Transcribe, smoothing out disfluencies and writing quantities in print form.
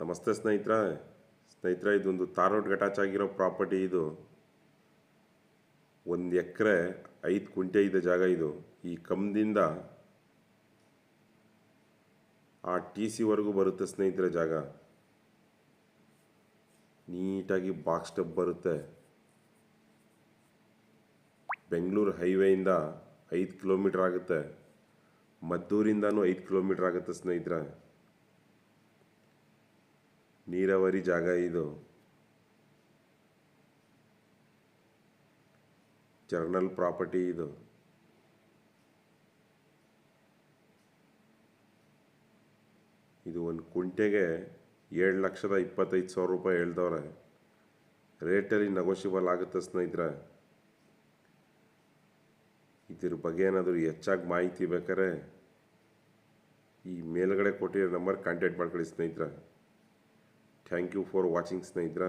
ನಮಸ್ತೆ ಸ್ನೇಹಿತರೆ ಇದೊಂದು ತಾರ್ ರೋಡ್ಗೆ ಅಟ್ಯಾಚ್ ಆಗಿರೋ ಪ್ರಾಪರ್ಟಿ. ಇದು 1 ಎಕರೆ 5 ಕುಂಟೆ ಇದೆ ಜಾಗ. ಇದು ಈ ಕಂಬದಿಂದ ಆ TC ವರೆಗೂ ಬರುತ್ತೆ ಸ್ನೇಹಿತರೆ. ಜಾಗ ನೀಟಾಗಿ ಬಾಕ್ಸ್ ಸ್ಟೆಪ್ ಬರುತ್ತೆ. ಬೆಂಗಳೂರು ಹೈವೇಯಿಂದ 5 ಕಿಲೋಮೀಟರ್ ಆಗುತ್ತೆ. ಮದ್ದೂರಿಂದನೂ 5 ಕಿಲೋಮೀಟರ್ ಆಗುತ್ತೆ ಸ್ನೇಹಿತರೆ. ನೀರಾವರಿ ಜಾಗ ಇದು. ಜರ್ನಲ್ ಪ್ರಾಪರ್ಟಿ ಇದು. ಇದು 1 ಕುಂಟೆಗೆ 7,25,000 ರೂಪಾಯಿ ಹೇಳ್ದವ್ರೆ. ರೇಟಲ್ಲಿ ನೆಗೋಷಿಯಬಲ್ ಆಗುತ್ತೆ ಸ್ನೇಹಿತರೆ. ಇದ್ರ ಬಗ್ಗೆ ಏನಾದರೂ ಹೆಚ್ಚಾಗಿ ಮಾಹಿತಿ ಬೇಕಾದ್ರೆ ಈ ಮೇಲ್ಗಡೆ ಕೊಟ್ಟಿರೋ ನಂಬರ್ ಕಾಂಟ್ಯಾಕ್ಟ್ ಮಾಡ್ಕೊಳ್ಳಿ ಸ್ನೇಹಿತರೆ. ಥ್ಯಾಂಕ್ ಯು ಫಾರ್ ವಾಚಿಂಗ್ ಸ್ನೇಹಿತರೆ.